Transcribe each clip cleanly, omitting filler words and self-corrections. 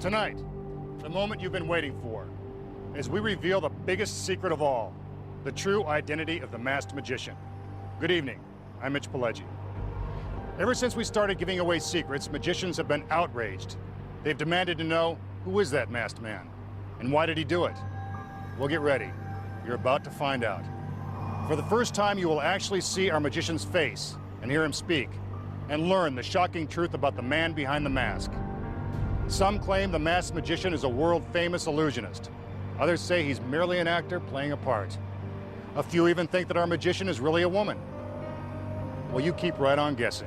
Tonight, the moment you've been waiting for, as we reveal the biggest secret of all, the true identity of the masked magician. Good evening, I'm Mitch Pileggi. Ever since we started giving away secrets, magicians have been outraged. They've demanded to know, who is that masked man? And why did he do it? Well, get ready. You're about to find out. For the first time, you will actually see our magician's face and hear him speak, and learn the shocking truth about the man behind the mask. Some claim the masked magician is a world-famous illusionist. Others say he's merely an actor playing a part. A few even think that our magician is really a woman. Well, you keep right on guessing.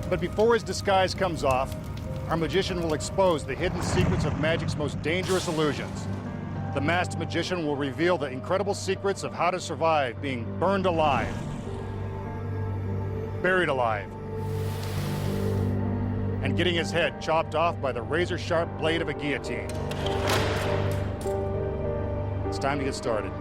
But before his disguise comes off, our magician will expose the hidden secrets of magic's most dangerous illusions. The masked magician will reveal the incredible secrets of how to survive being burned alive, buried alive, and getting his head chopped off by the razor-sharp blade of a guillotine. It's time to get started.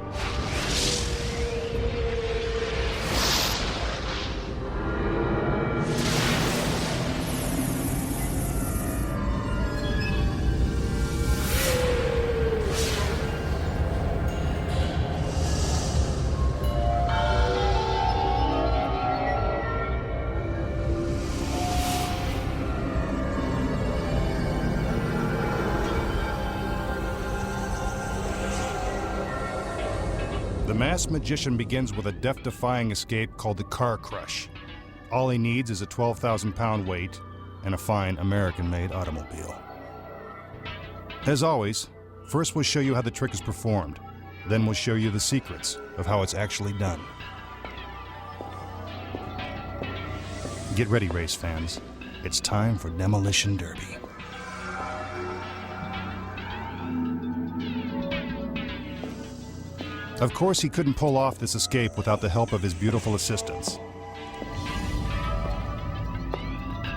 The masked magician begins with a death-defying escape called the car crush. All he needs is a 12,000-pound weight and a fine American-made automobile. As always, first we'll show you how the trick is performed. Then we'll show you the secrets of how it's actually done. Get ready, race fans. It's time for Demolition Derby. Of course, he couldn't pull off this escape without the help of his beautiful assistants.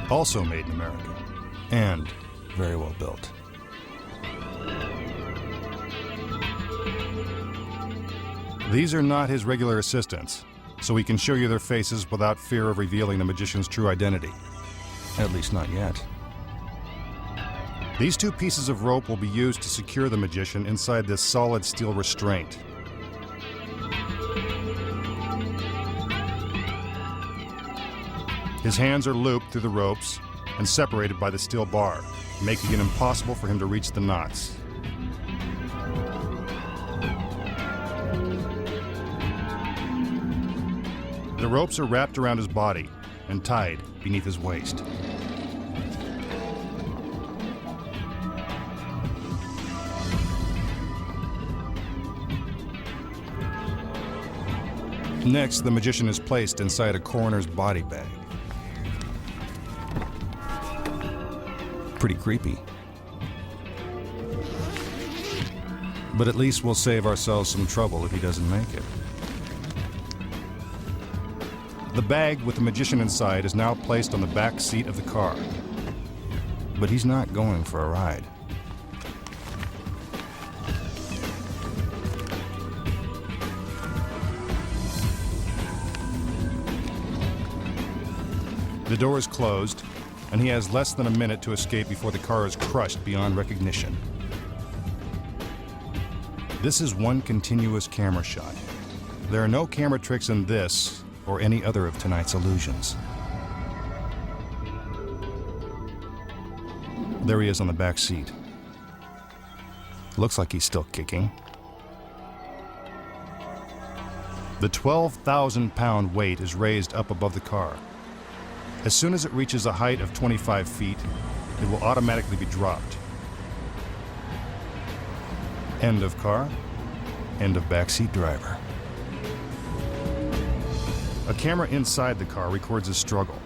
Also made in America, and very well built. These are not his regular assistants, so he can show you their faces without fear of revealing the magician's true identity. At least not yet. These two pieces of rope will be used to secure the magician inside this solid steel restraint. His hands are looped through the ropes and separated by the steel bar, making it impossible for him to reach the knots. The ropes are wrapped around his body and tied beneath his waist. Next, the magician is placed inside a coroner's body bag. Pretty creepy. But at least we'll save ourselves some trouble if he doesn't make it. The bag with the magician inside is now placed on the back seat of the car. But he's not going for a ride. The door is closed, and he has less than a minute to escape before the car is crushed beyond recognition. This is one continuous camera shot. There are no camera tricks in this or any other of tonight's illusions. There he is on the back seat. Looks like he's still kicking. The 12,000-pound weight is raised up above the car. As soon as it reaches a height of 25 feet, it will automatically be dropped. End of car, end of backseat driver. A camera inside the car records his struggle.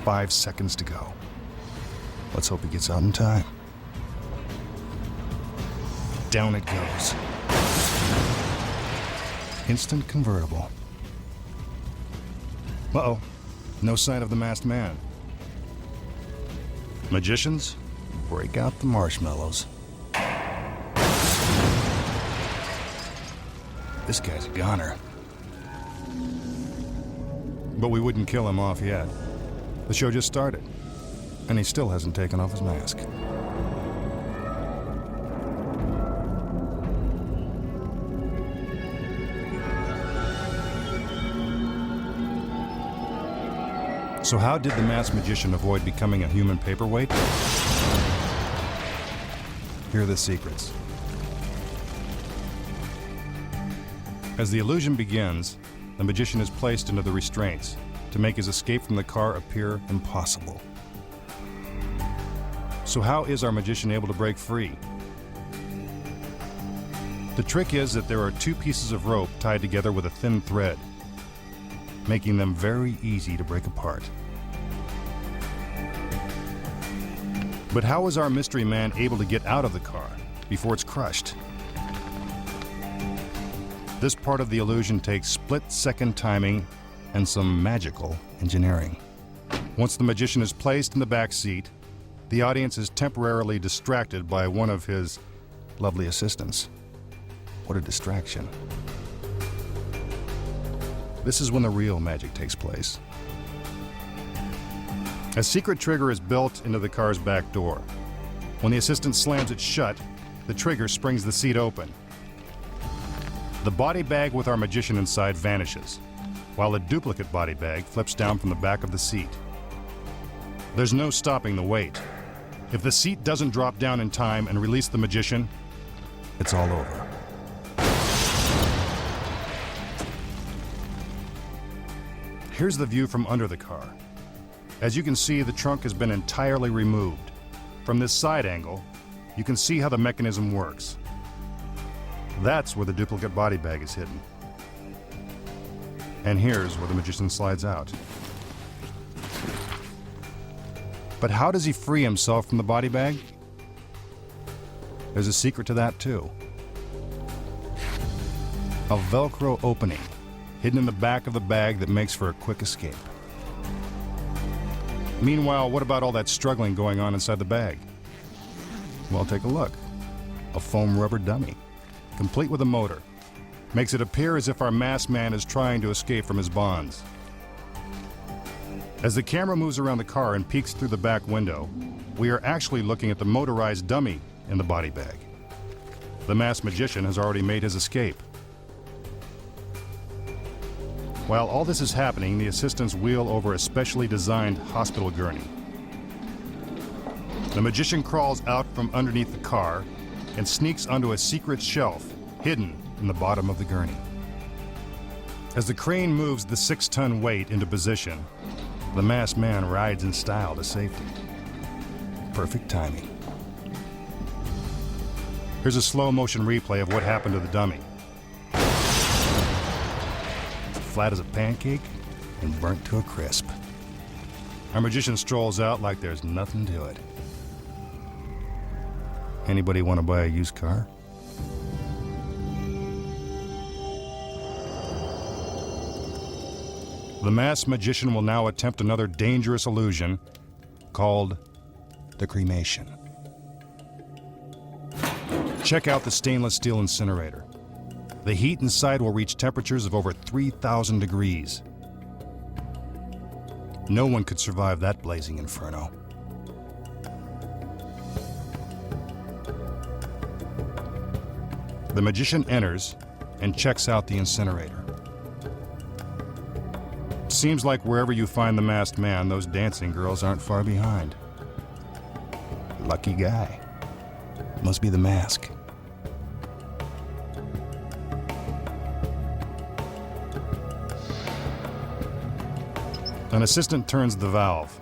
5 seconds to go. Let's hope he gets out in time. Down it goes. Instant convertible. Uh-oh, no sign of the masked man. Magicians, break out the marshmallows. This guy's a goner. But we wouldn't kill him off yet. The show just started, and he still hasn't taken off his mask. So how did the masked magician avoid becoming a human paperweight? Here are the secrets. As the illusion begins, the magician is placed into the restraints to make his escape from the car appear impossible. So how is our magician able to break free? The trick is that there are two pieces of rope tied together with a thin thread, making them very easy to break apart. But how is our mystery man able to get out of the car before it's crushed? This part of the illusion takes split-second timing and some magical engineering. Once the magician is placed in the back seat, the audience is temporarily distracted by one of his lovely assistants. What a distraction. This is when the real magic takes place. A secret trigger is built into the car's back door. When the assistant slams it shut, the trigger springs the seat open. The body bag with our magician inside vanishes, while a duplicate body bag flips down from the back of the seat. There's no stopping the weight. If the seat doesn't drop down in time and release the magician, it's all over. Here's the view from under the car. As you can see, the trunk has been entirely removed. From this side angle, you can see how the mechanism works. That's where the duplicate body bag is hidden. And here's where the magician slides out. But how does he free himself from the body bag? There's a secret to that too. A Velcro opening hidden in the back of the bag that makes for a quick escape. Meanwhile, what about all that struggling going on inside the bag? Well, take a look. A foam rubber dummy, complete with a motor, makes it appear as if our masked man is trying to escape from his bonds. As the camera moves around the car and peeks through the back window, we are actually looking at the motorized dummy in the body bag. The masked magician has already made his escape. While all this is happening, the assistants wheel over a specially designed hospital gurney. The magician crawls out from underneath the car and sneaks onto a secret shelf hidden in the bottom of the gurney. As the crane moves the 6-ton weight into position, the masked man rides in style to safety. Perfect timing. Here's a slow-motion replay of what happened to the dummy. Flat as a pancake and burnt to a crisp. Our magician strolls out like there's nothing to it. Anybody want to buy a used car? The masked magician will now attempt another dangerous illusion called the cremation. Check out the stainless steel incinerator. The heat inside will reach temperatures of over 3,000 degrees. No one could survive that blazing inferno. The magician enters and checks out the incinerator. It seems like wherever you find the masked man, those dancing girls aren't far behind. Lucky guy. Must be the mask. An assistant turns the valve.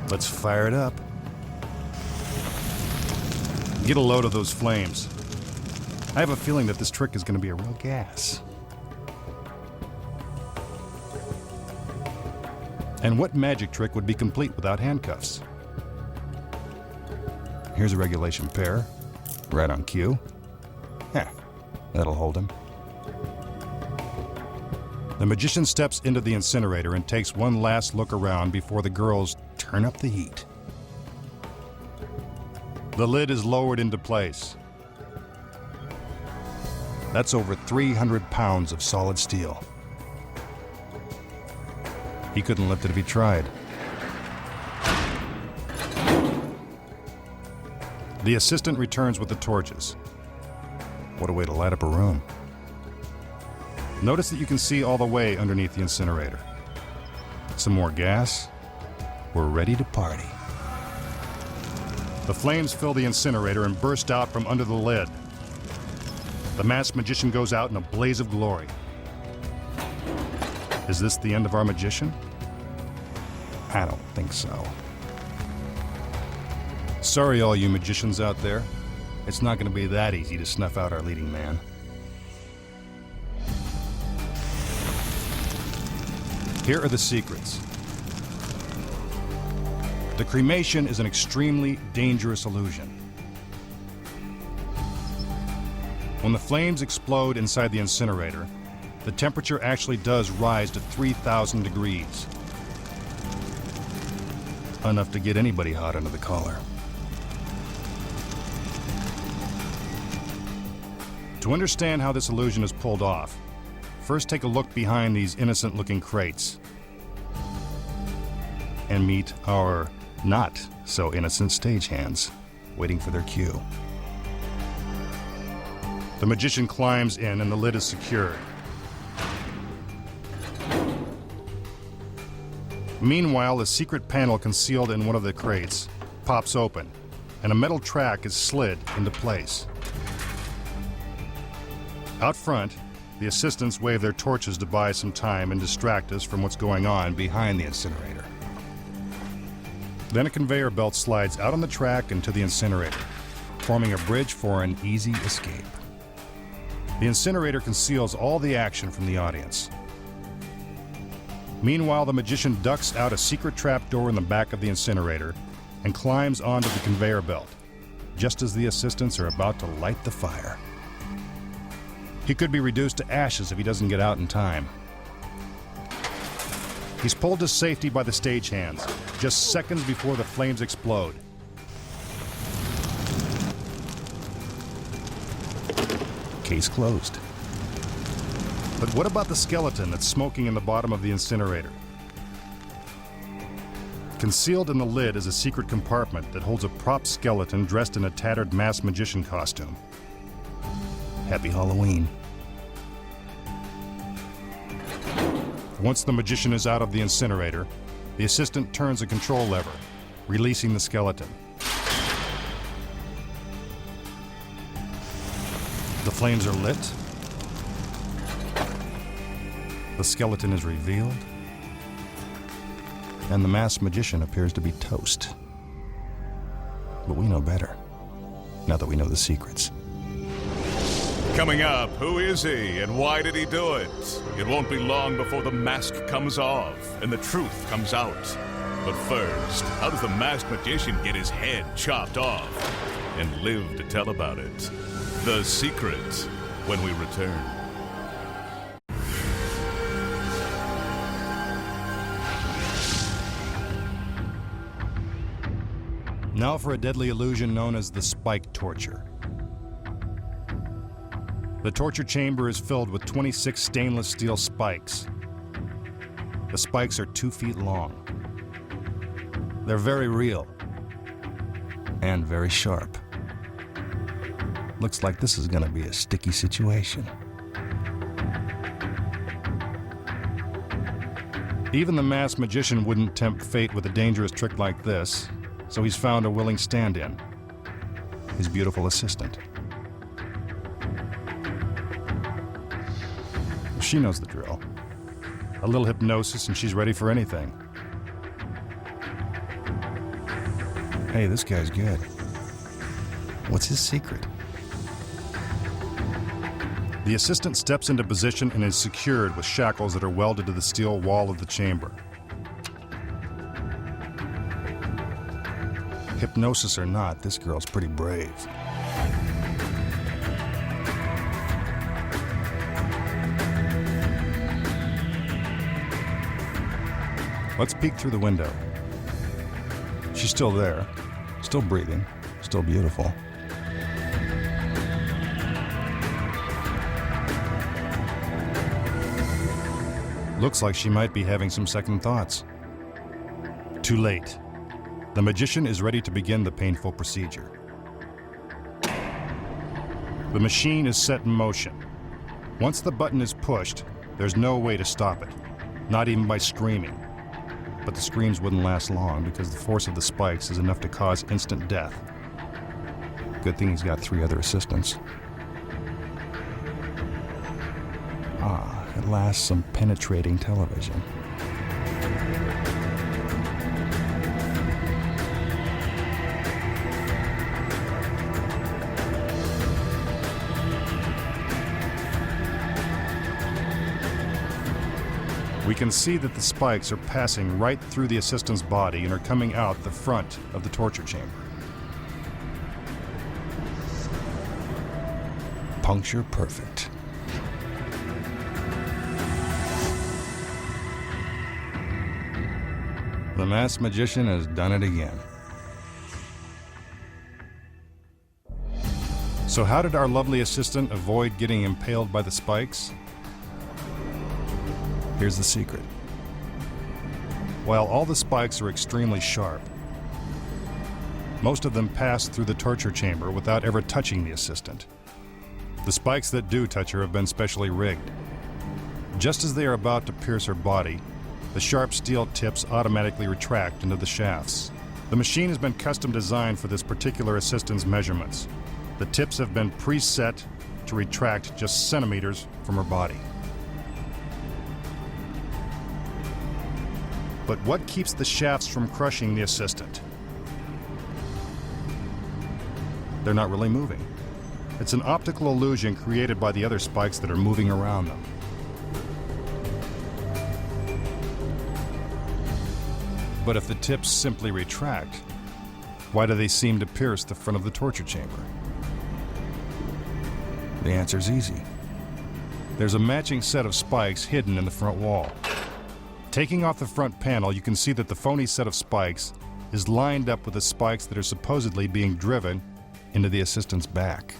Let's fire it up. Get a load of those flames. I have a feeling that this trick is going to be a real gas. And what magic trick would be complete without handcuffs? Here's a regulation pair, right on cue. Yeah, that'll hold him. The magician steps into the incinerator and takes one last look around before the girls turn up the heat. The lid is lowered into place. That's over 300 pounds of solid steel. He couldn't lift it if he tried. The assistant returns with the torches. What a way to light up a room. Notice that you can see all the way underneath the incinerator. Some more gas. We're ready to party. The flames fill the incinerator and burst out from under the lid. The masked magician goes out in a blaze of glory. Is this the end of our magician? I don't think so. Sorry, all you magicians out there. It's not going to be that easy to snuff out our leading man. Here are the secrets. The cremation is an extremely dangerous illusion. When the flames explode inside the incinerator, the temperature actually does rise to 3,000 degrees. Enough to get anybody hot under the collar. To understand how this illusion is pulled off, first take a look behind these innocent-looking crates and meet our not-so-innocent stagehands waiting for their cue. The magician climbs in and the lid is secured. Meanwhile, a secret panel concealed in one of the crates pops open, and a metal track is slid into place. Out front, the assistants wave their torches to buy some time and distract us from what's going on behind the incinerator. Then a conveyor belt slides out on the track into the incinerator, forming a bridge for an easy escape. The incinerator conceals all the action from the audience. Meanwhile, the magician ducks out a secret trapdoor in the back of the incinerator and climbs onto the conveyor belt, just as the assistants are about to light the fire. He could be reduced to ashes if he doesn't get out in time. He's pulled to safety by the stagehands, just seconds before the flames explode. Case closed. But what about the skeleton that's smoking in the bottom of the incinerator? Concealed in the lid is a secret compartment that holds a prop skeleton dressed in a tattered masked magician costume. Happy Halloween. Once the magician is out of the incinerator, the assistant turns a control lever, releasing the skeleton. The flames are lit. The skeleton is revealed. And the masked magician appears to be toast. But we know better, now that we know the secrets. Coming up, who is he and why did he do it? It won't be long before the mask comes off and the truth comes out. But first, how does the masked magician get his head chopped off and live to tell about it? The Secret, when we return. Now for a deadly illusion known as the spike torture. The torture chamber is filled with 26 stainless steel spikes. The spikes are 2 feet long. They're very real and very sharp. Looks like this is gonna be a sticky situation. Even the masked magician wouldn't tempt fate with a dangerous trick like this, so he's found a willing stand-in, his beautiful assistant. She knows the drill. A little hypnosis and she's ready for anything. Hey, this guy's good. What's his secret? The assistant steps into position and is secured with shackles that are welded to the steel wall of the chamber. Hypnosis or not, this girl's pretty brave. Let's peek through the window. She's still there, still breathing, still beautiful. Looks like she might be having some second thoughts. Too late. The magician is ready to begin the painful procedure. The machine is set in motion. Once the button is pushed, there's no way to stop it, not even by screaming. But the screams wouldn't last long because the force of the spikes is enough to cause instant death. Good thing he's got 3 other assistants. At last, some penetrating television. We can see that the spikes are passing right through the assistant's body and are coming out the front of the torture chamber. Puncture perfect. The masked magician has done it again. So how did our lovely assistant avoid getting impaled by the spikes? Here's the secret. While all the spikes are extremely sharp, most of them pass through the torture chamber without ever touching the assistant. The spikes that do touch her have been specially rigged. Just as they are about to pierce her body, the sharp steel tips automatically retract into the shafts. The machine has been custom designed for this particular assistant's measurements. The tips have been preset to retract just centimeters from her body. But what keeps the shafts from crushing the assistant? They're not really moving. It's an optical illusion created by the other spikes that are moving around them. But if the tips simply retract, why do they seem to pierce the front of the torture chamber? The answer's easy. There's a matching set of spikes hidden in the front wall. Taking off the front panel, you can see that the phony set of spikes is lined up with the spikes that are supposedly being driven into the assistant's back.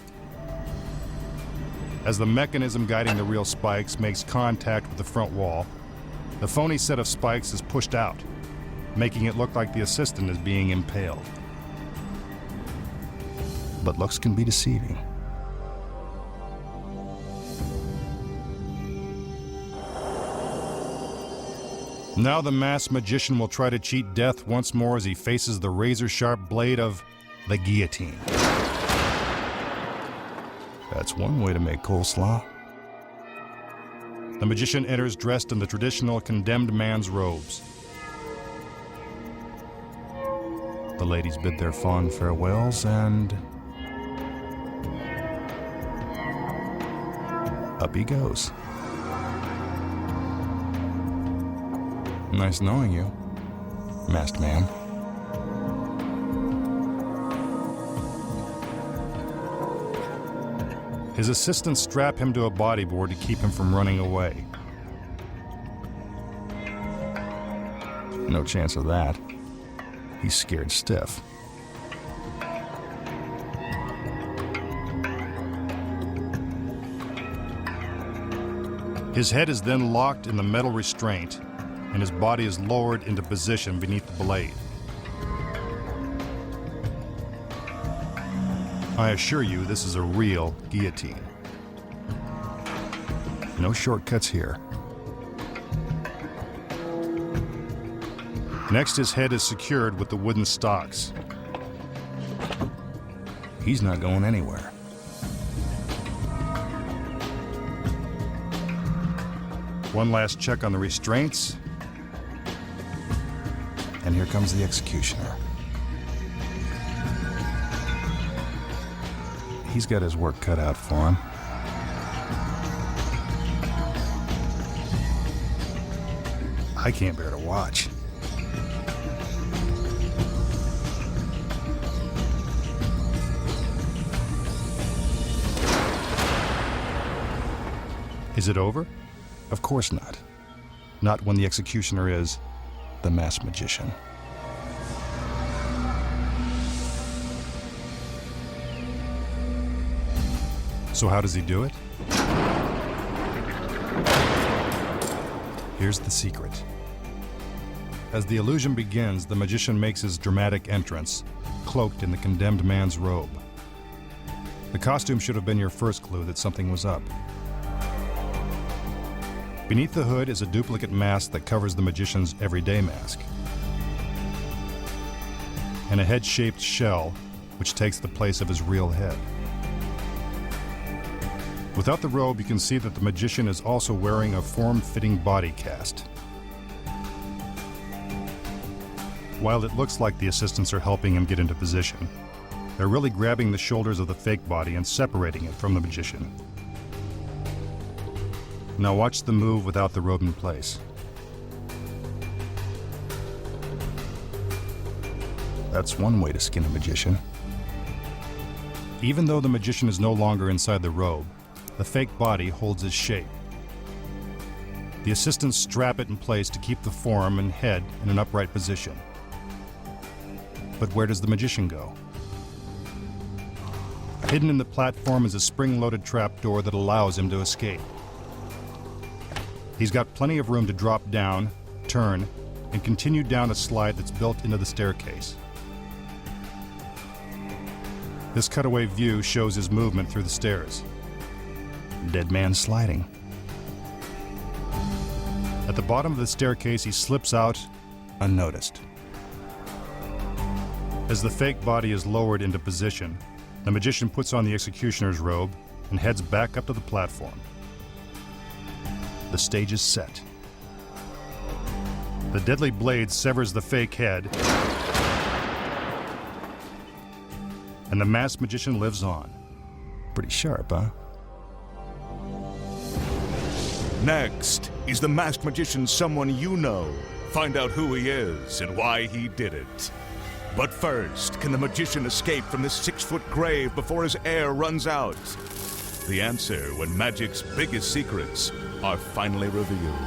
As the mechanism guiding the real spikes makes contact with the front wall, the phony set of spikes is pushed out, making it look like the assistant is being impaled. But looks can be deceiving. Now the masked magician will try to cheat death once more as he faces the razor-sharp blade of the guillotine. That's one way to make coleslaw. The magician enters dressed in the traditional condemned man's robes. The ladies bid their fond farewells and up he goes. Nice knowing you, masked man. His assistants strap him to a bodyboard to keep him from running away. No chance of that. He's scared stiff. His head is then locked in the metal restraint, and his body is lowered into position beneath the blade. I assure you, this is a real guillotine. No shortcuts here. Next, his head is secured with the wooden stocks. He's not going anywhere. One last check on the restraints, and here comes the executioner. He's got his work cut out for him. I can't bear to watch. Is it over? Of course not. Not when the executioner is the masked magician. So how does he do it? Here's the secret. As the illusion begins, the magician makes his dramatic entrance, cloaked in the condemned man's robe. The costume should have been your first clue that something was up. Beneath the hood is a duplicate mask that covers the magician's everyday mask, and a head-shaped shell which takes the place of his real head. Without the robe, you can see that the magician is also wearing a form-fitting body cast. While it looks like the assistants are helping him get into position, they're really grabbing the shoulders of the fake body and separating it from the magician. Now watch the move without the robe in place. That's one way to skin a magician. Even though the magician is no longer inside the robe, the fake body holds his shape. The assistants strap it in place to keep the form and head in an upright position. But where does the magician go? Hidden in the platform is a spring-loaded trapdoor that allows him to escape. He's got plenty of room to drop down, turn, and continue down a slide that's built into the staircase. This cutaway view shows his movement through the stairs. Dead man sliding. At the bottom of the staircase, he slips out unnoticed. As the fake body is lowered into position, the magician puts on the executioner's robe and heads back up to the platform. The stage is set. The deadly blade severs the fake head, and the masked magician lives on. Pretty sharp, huh? Next, is the masked magician someone you know? Find out who he is and why he did it. But first, can the magician escape from this 6-foot grave before his air runs out? The answer when magic's biggest secrets are finally revealed.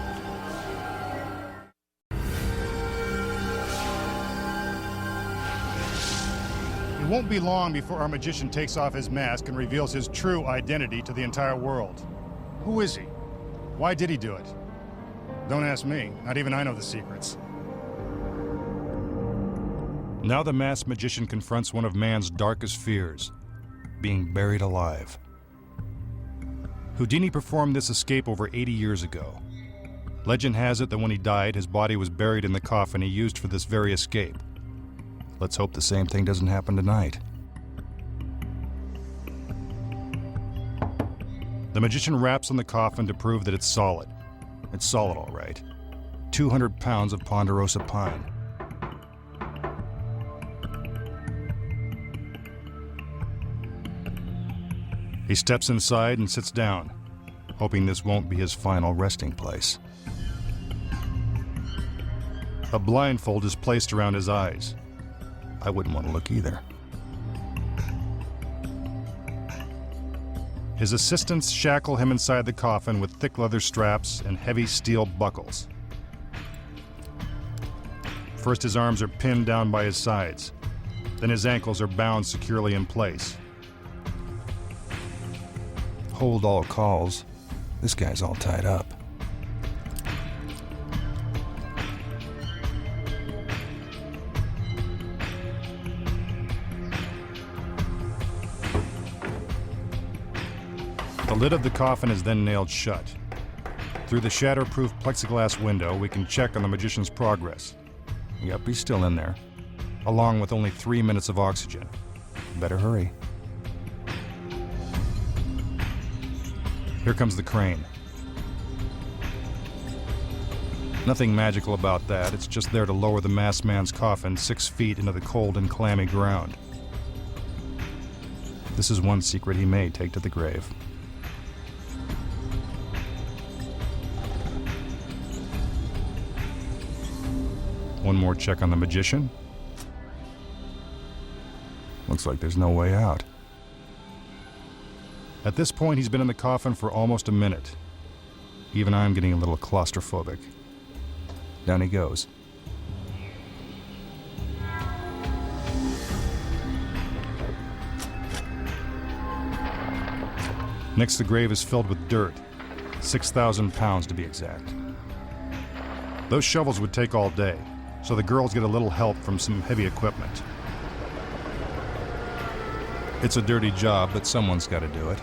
It won't be long before our magician takes off his mask and reveals his true identity to the entire world. Who is he? Why did he do it? Don't ask me. Not even I know the secrets. Now the masked magician confronts one of man's darkest fears, being buried alive. Houdini performed this escape over 80 years ago. Legend has it that when he died, his body was buried in the coffin he used for this very escape. Let's hope the same thing doesn't happen tonight. The magician raps on the coffin to prove that it's solid. It's solid, all right. 200 pounds of ponderosa pine. He steps inside and sits down, hoping this won't be his final resting place. A blindfold is placed around his eyes. I wouldn't want to look either. His assistants shackle him inside the coffin with thick leather straps and heavy steel buckles. First, his arms are pinned down by his sides. Then his ankles are bound securely in place. Hold all calls. This guy's all tied up. The lid of the coffin is then nailed shut. Through the shatterproof plexiglass window, we can check on the magician's progress. Yep, he's still in there, along with only 3 minutes of oxygen. Better hurry. Here comes the crane. Nothing magical about that. It's just there to lower the masked man's coffin 6 feet into the cold and clammy ground. This is one secret he may take to the grave. One more check on the magician. Looks like there's no way out. At this point, he's been in the coffin for almost a minute. Even I'm getting a little claustrophobic. Down he goes. Next, the grave is filled with dirt. 6,000 pounds to be exact. Those shovels would take all day, so the girls get a little help from some heavy equipment. It's a dirty job, but someone's got to do it.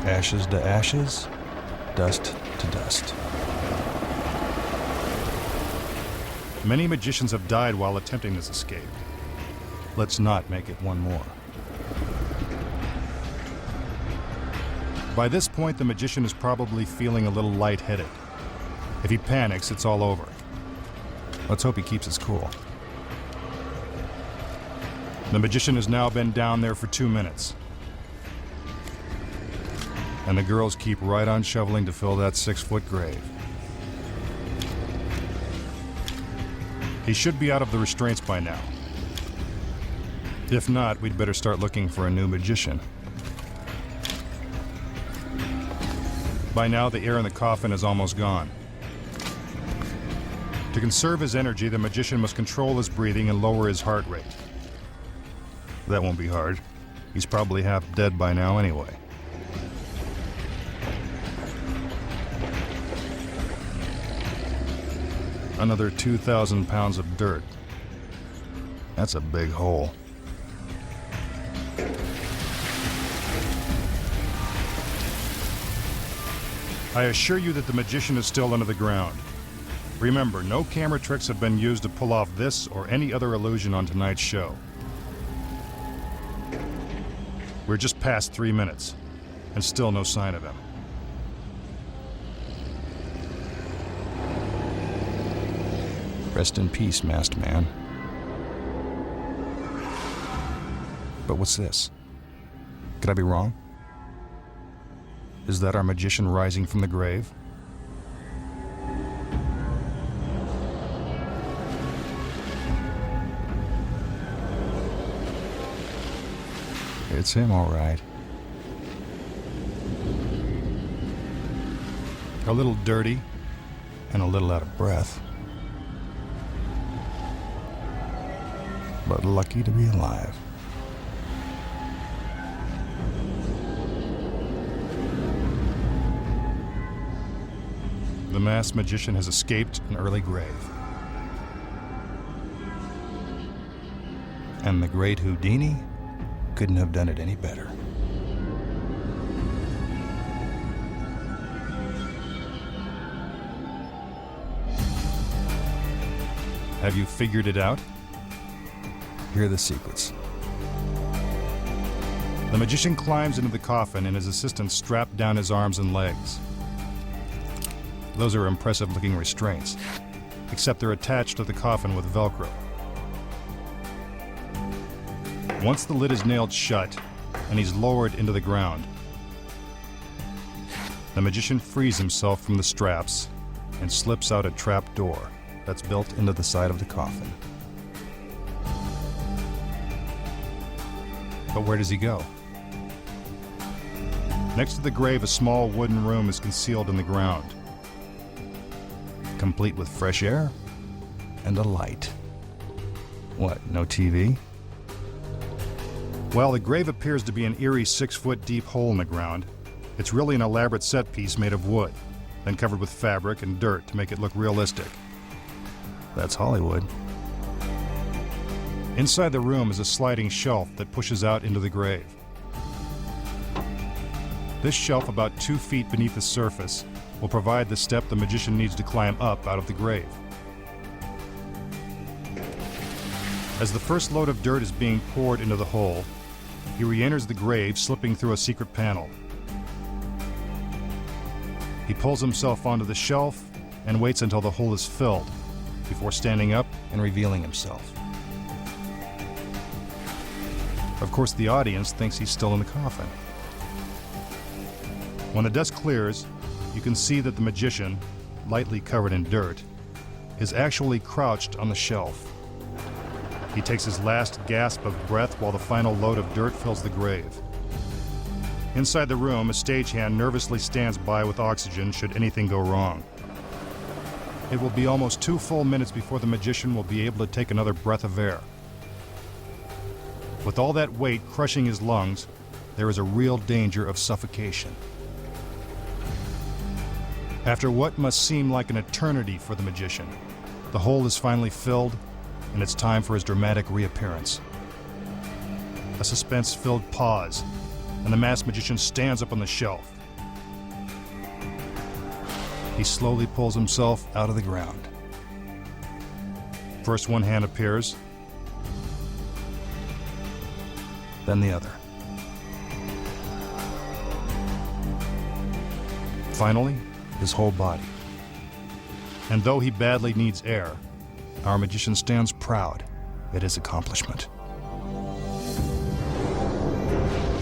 Ashes to ashes, dust to dust. Many magicians have died while attempting this escape. Let's not make it one more. By this point, the magician is probably feeling a little lightheaded. If he panics, it's all over. Let's hope he keeps his cool. The magician has now been down there for 2 minutes. And the girls keep right on shoveling to fill that 6-foot grave. He should be out of the restraints by now. If not, we'd better start looking for a new magician. By now, the air in the coffin is almost gone. To conserve his energy, the magician must control his breathing and lower his heart rate. That won't be hard. He's probably half dead by now anyway. Another 2,000 pounds of dirt. That's a big hole. I assure you that the magician is still under the ground. Remember, no camera tricks have been used to pull off this or any other illusion on tonight's show. We're just past 3 minutes, and still no sign of him. Rest in peace, masked man. But what's this? Could I be wrong? Is that our magician rising from the grave? It's him, all right. A little dirty and a little out of breath. But lucky to be alive. The masked magician has escaped an early grave. And the great Houdini couldn't have done it any better. Have you figured it out? Here are the secrets. The magician climbs into the coffin and his assistants strap down his arms and legs. Those are impressive-looking restraints, except they're attached to the coffin with Velcro. Once the lid is nailed shut and he's lowered into the ground, the magician frees himself from the straps and slips out a trap door that's built into the side of the coffin. But where does he go? Next to the grave, a small wooden room is concealed in the ground, complete with fresh air and a light. What, no TV? Well, the grave appears to be an eerie 6-foot deep hole in the ground. It's really an elaborate set piece made of wood, then covered with fabric and dirt to make it look realistic. That's Hollywood. Inside the room is a sliding shelf that pushes out into the grave. This shelf, about 2 feet beneath the surface, will provide the step the magician needs to climb up out of the grave. As the first load of dirt is being poured into the hole, he re-enters the grave, slipping through a secret panel. He pulls himself onto the shelf and waits until the hole is filled before standing up and revealing himself. Of course, the audience thinks he's still in the coffin. When the dust clears, you can see that the magician, lightly covered in dirt, is actually crouched on the shelf. He takes his last gasp of breath while the final load of dirt fills the grave. Inside the room, a stagehand nervously stands by with oxygen should anything go wrong. It will be almost 2 full minutes before the magician will be able to take another breath of air. With all that weight crushing his lungs, there is a real danger of suffocation. After what must seem like an eternity for the magician, the hole is finally filled, and it's time for his dramatic reappearance. A suspense-filled pause, and the masked magician stands up on the shelf. He slowly pulls himself out of the ground. First one hand appears, then the other. Finally, his whole body. And though he badly needs air, our magician stands proud at his accomplishment.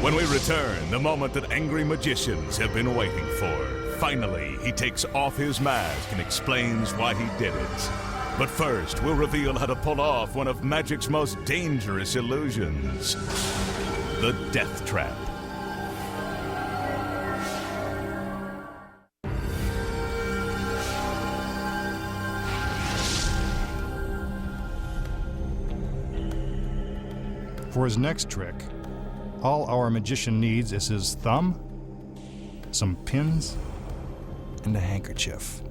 When we return, the moment that angry magicians have been waiting for. Finally, he takes off his mask and explains why he did it. But first, we'll reveal how to pull off one of magic's most dangerous illusions, the Death Trap. For his next trick, all our magician needs is his thumb, some pins, and a handkerchief.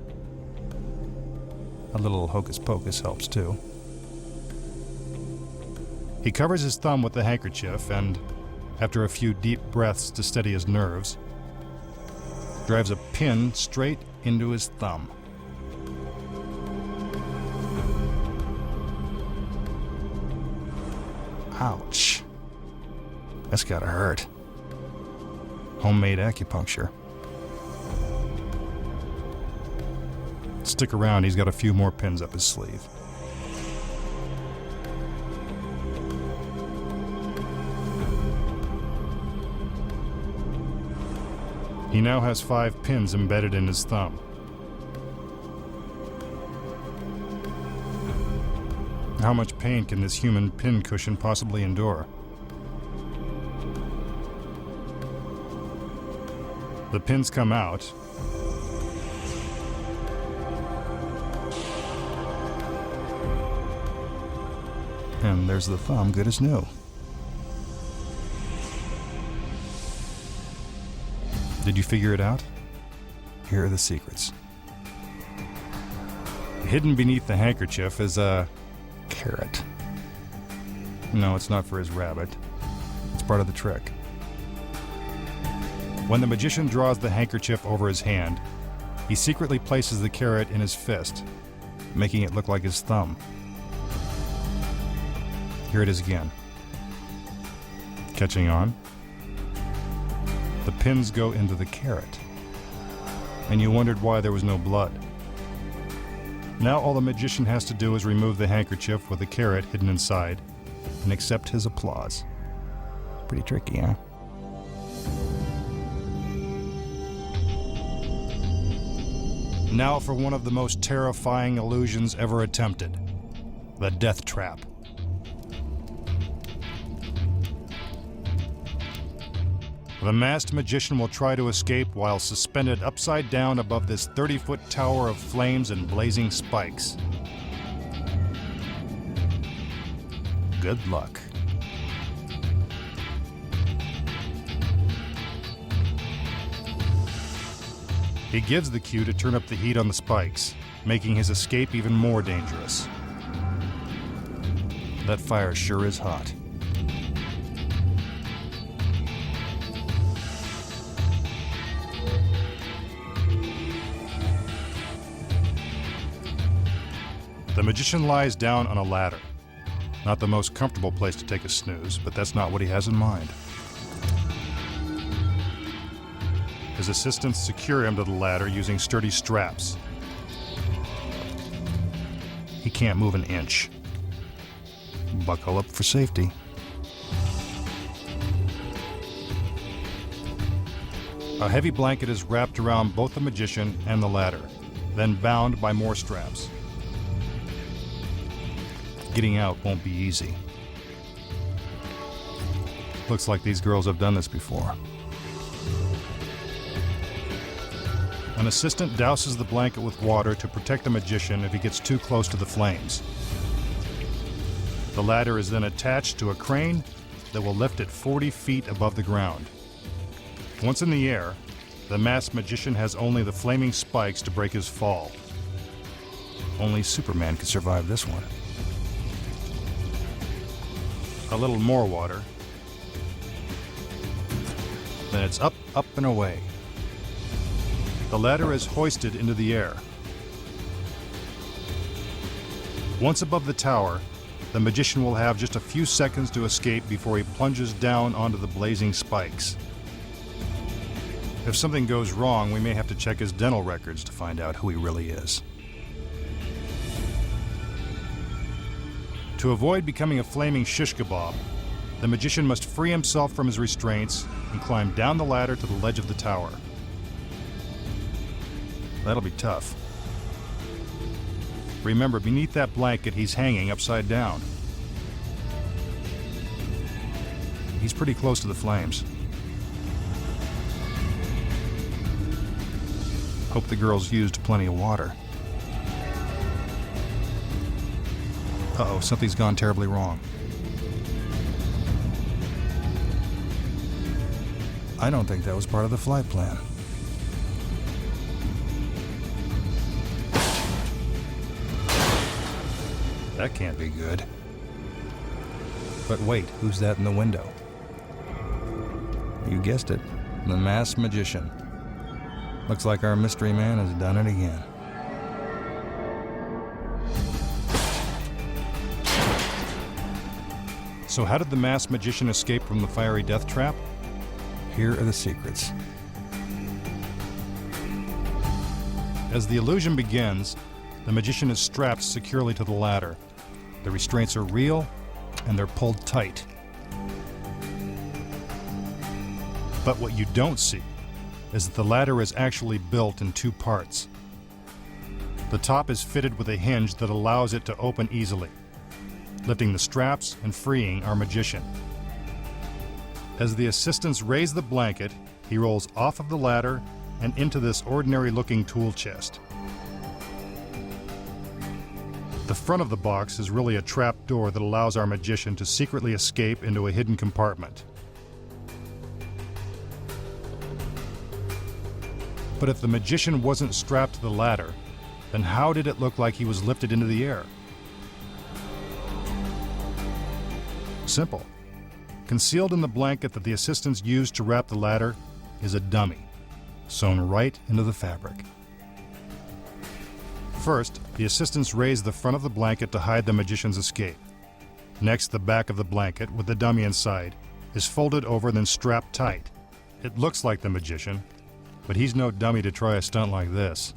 A little hocus pocus helps too. He covers his thumb with the handkerchief and, after a few deep breaths to steady his nerves, drives a pin straight into his thumb. Ouch. That's gotta hurt. Homemade acupuncture. Stick around, he's got a few more pins up his sleeve. He now has 5 pins embedded in his thumb. How much pain can this human pin cushion possibly endure? The pins come out. And there's the thumb, good as new. Did you figure it out? Here are the secrets. Hidden beneath the handkerchief is a carrot. No, it's not for his rabbit. It's part of the trick. When the magician draws the handkerchief over his hand, he secretly places the carrot in his fist, making it look like his thumb. Here it is again. Catching on? The pins go into the carrot, and you wondered why there was no blood. Now all the magician has to do is remove the handkerchief with the carrot hidden inside and accept his applause. Pretty tricky, huh? Now for one of the most terrifying illusions ever attempted, the Death Trap. The masked magician will try to escape while suspended upside down above this 30-foot tower of flames and blazing spikes. Good luck. He gives the cue to turn up the heat on the spikes, making his escape even more dangerous. That fire sure is hot. The magician lies down on a ladder. Not the most comfortable place to take a snooze, but that's not what he has in mind. His assistants secure him to the ladder using sturdy straps. He can't move an inch. Buckle up for safety. A heavy blanket is wrapped around both the magician and the ladder, then bound by more straps. Getting out won't be easy. Looks like these girls have done this before. An assistant douses the blanket with water to protect the magician if he gets too close to the flames. The ladder is then attached to a crane that will lift it 40 feet above the ground. Once in the air, the masked magician has only the flaming spikes to break his fall. Only Superman could survive this one. A little more water. Then it's up, up, and away. The ladder is hoisted into the air. Once above the tower, the magician will have just a few seconds to escape before he plunges down onto the blazing spikes. If something goes wrong, we may have to check his dental records to find out who he really is. To avoid becoming a flaming shish kebab, the magician must free himself from his restraints and climb down the ladder to the ledge of the tower. That'll be tough. Remember, beneath that blanket, he's hanging upside down. He's pretty close to the flames. Hope the girls used plenty of water. Uh-oh, something's gone terribly wrong. I don't think that was part of the flight plan. That can't be good. But wait, who's that in the window? You guessed it, the masked magician. Looks like our mystery man has done it again. So how did the masked magician escape from the fiery death trap? Here are the secrets. As the illusion begins, the magician is strapped securely to the ladder. The restraints are real, and they're pulled tight. But what you don't see is that the ladder is actually built in two parts. The top is fitted with a hinge that allows it to open easily, lifting the straps and freeing our magician. As the assistants raise the blanket, he rolls off of the ladder and into this ordinary-looking tool chest. The front of the box is really a trap door that allows our magician to secretly escape into a hidden compartment. But if the magician wasn't strapped to the ladder, then how did it look like he was lifted into the air? Simple. Concealed in the blanket that the assistants used to wrap the ladder is a dummy, sewn right into the fabric. First, the assistants raise the front of the blanket to hide the magician's escape. Next, the back of the blanket, with the dummy inside, is folded over and then strapped tight. It looks like the magician, but he's no dummy to try a stunt like this.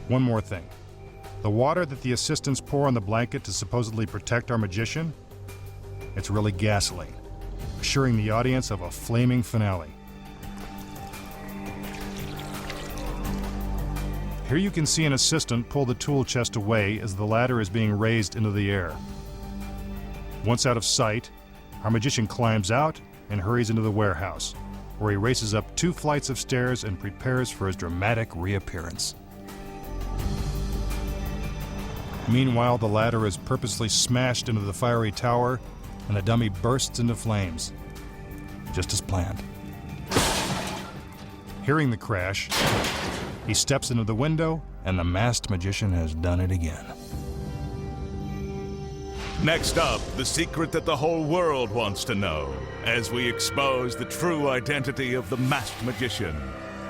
One more thing. The water that the assistants pour on the blanket to supposedly protect our magician, it's really gasoline, assuring the audience of a flaming finale. Here you can see an assistant pull the tool chest away as the ladder is being raised into the air. Once out of sight, our magician climbs out and hurries into the warehouse, where he races up 2 flights of stairs and prepares for his dramatic reappearance. Meanwhile, the ladder is purposely smashed into the fiery tower, and the dummy bursts into flames, just as planned. Hearing the crash, he steps into the window, and the masked magician has done it again. Next up, the secret that the whole world wants to know, as we expose the true identity of the masked magician.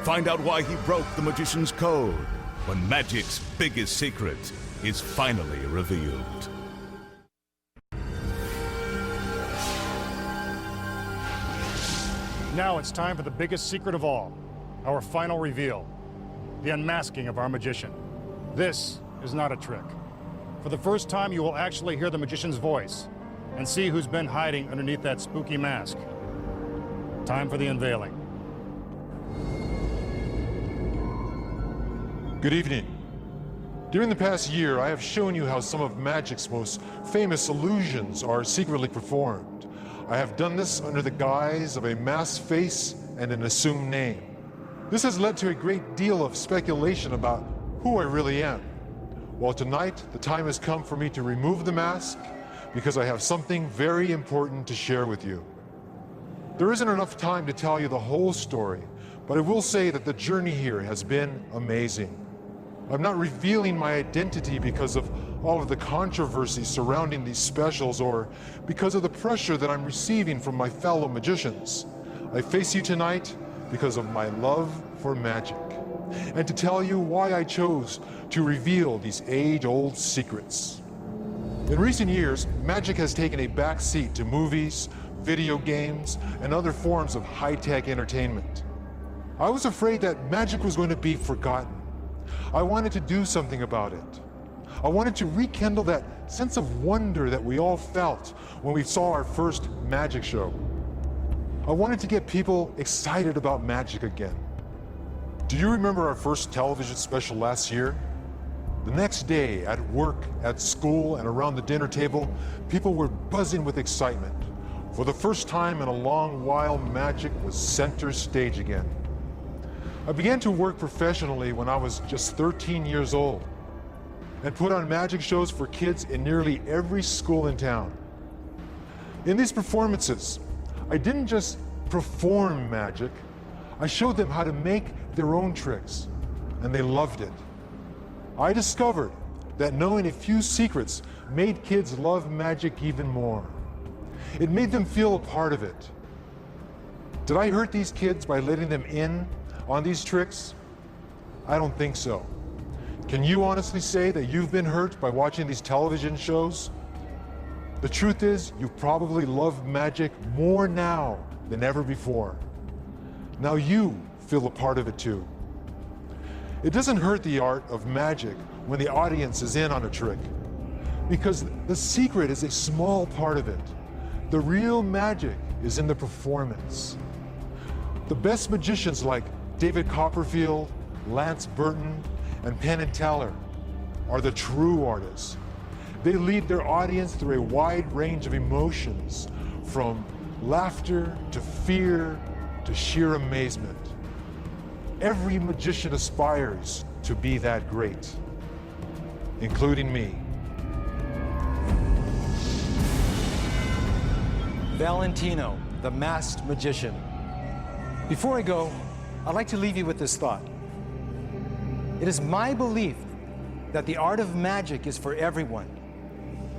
Find out why he broke the magician's code, when magic's biggest secret is finally revealed. Now it's time for the biggest secret of all, our final reveal, the unmasking of our magician. This is not a trick. For the first time, you will actually hear the magician's voice and see who's been hiding underneath that spooky mask. Time for the unveiling. Good evening. During the past year, I have shown you how some of magic's most famous illusions are secretly performed. I have done this under the guise of a masked face and an assumed name. This has led to a great deal of speculation about who I really am. Well, tonight, the time has come for me to remove the mask, because I have something very important to share with you. There isn't enough time to tell you the whole story, but I will say that the journey here has been amazing. I'm not revealing my identity because of all of the controversy surrounding these specials or because of the pressure that I'm receiving from my fellow magicians. I face you tonight because of my love for magic and to tell you why I chose to reveal these age-old secrets. In recent years, magic has taken a back seat to movies, video games, and other forms of high-tech entertainment. I was afraid that magic was going to be forgotten. I wanted to do something about it. I wanted to rekindle that sense of wonder that we all felt when we saw our first magic show. I wanted to get people excited about magic again. Do you remember our first television special last year? The next day, at work, at school, and around the dinner table, people were buzzing with excitement. For the first time in a long while, magic was center stage again. I began to work professionally when I was just 13 years old and put on magic shows for kids in nearly every school in town. In these performances, I didn't just perform magic, I showed them how to make their own tricks, and they loved it. I discovered that knowing a few secrets made kids love magic even more. It made them feel a part of it. Did I hurt these kids by letting them in on these tricks? I don't think so. Can you honestly say that you've been hurt by watching these television shows? The truth is, you probably love magic more now than ever before. Now you feel a part of it too. It doesn't hurt the art of magic when the audience is in on a trick, because the secret is a small part of it. The real magic is in the performance. The best magicians like David Copperfield, Lance Burton, and Penn and Teller are the true artists. They lead their audience through a wide range of emotions, from laughter to fear to sheer amazement. Every magician aspires to be that great, including me. Valentino, the masked magician. Before I go, I'd like to leave you with this thought. It is my belief that the art of magic is for everyone,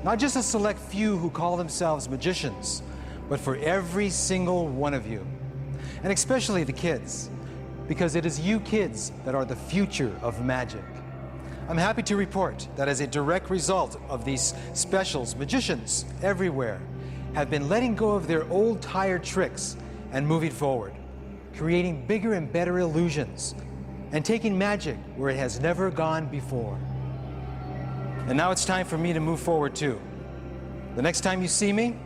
not just a select few who call themselves magicians, but for every single one of you, and especially the kids, because it is you kids that are the future of magic. I'm happy to report that as a direct result of these specials, magicians everywhere have been letting go of their old tired tricks and moving forward, creating bigger and better illusions, and taking magic where it has never gone before. And now it's time for me to move forward too. The next time you see me,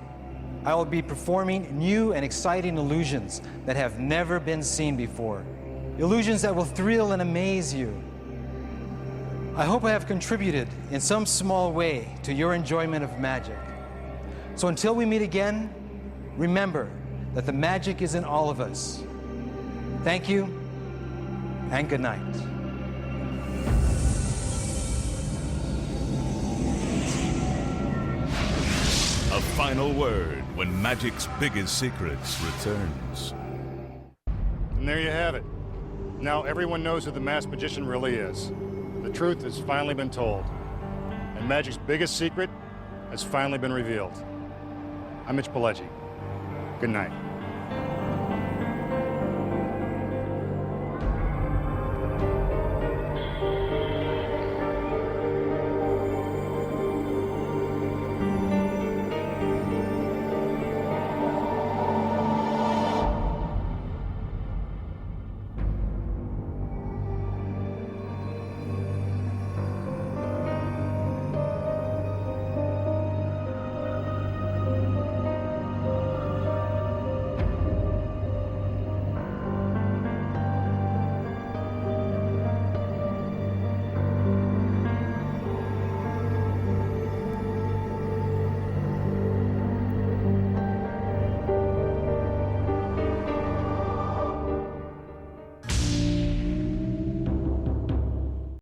I will be performing new and exciting illusions that have never been seen before. Illusions that will thrill and amaze you. I hope I have contributed in some small way to your enjoyment of magic. So until we meet again, remember that the magic is in all of us. Thank you, and good night. A final word when magic's biggest secrets returns. And there you have it. Now everyone knows who the masked magician really is. The truth has finally been told. And magic's biggest secret has finally been revealed. I'm Mitch Pileggi. Good night.